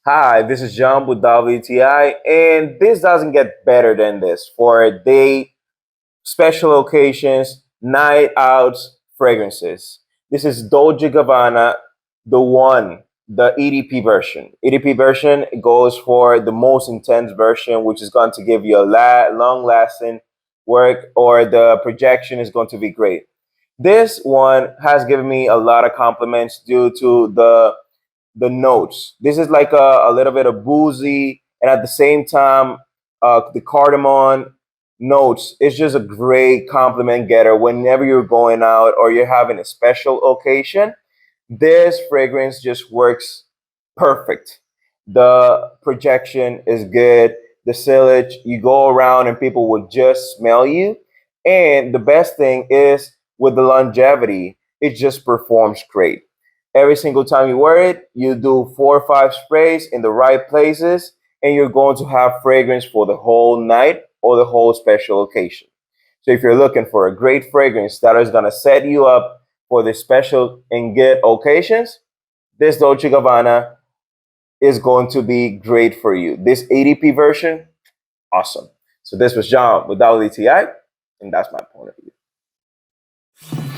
Hi, this is John with WTI, and this doesn't get better than this for day, special occasions, night outs, fragrances. This is Dolce Gabbana, the one, the EDP version. EDP version goes for the most intense version, which is going to give you a long lasting work, or the projection is going to be great. This one has given me a lot of compliments due to the notes. This is like a little bit of boozy, and at the same time, the cardamom notes. It's just a great compliment getter whenever you're going out or you're having a special occasion. This fragrance just works perfect. The projection is good. The sillage, you go around and people will just smell you. And the best thing is with the longevity, it just performs great. Every single time you wear it, you do 4 or 5 sprays in the right places, and you're going to have fragrance for the whole night or the whole special occasion. So if you're looking for a great fragrance that is going to set you up for the special and good occasions, this Dolce Gabbana is going to be great for you. This ADP version, awesome. So this was John with WTI, and that's my point of view.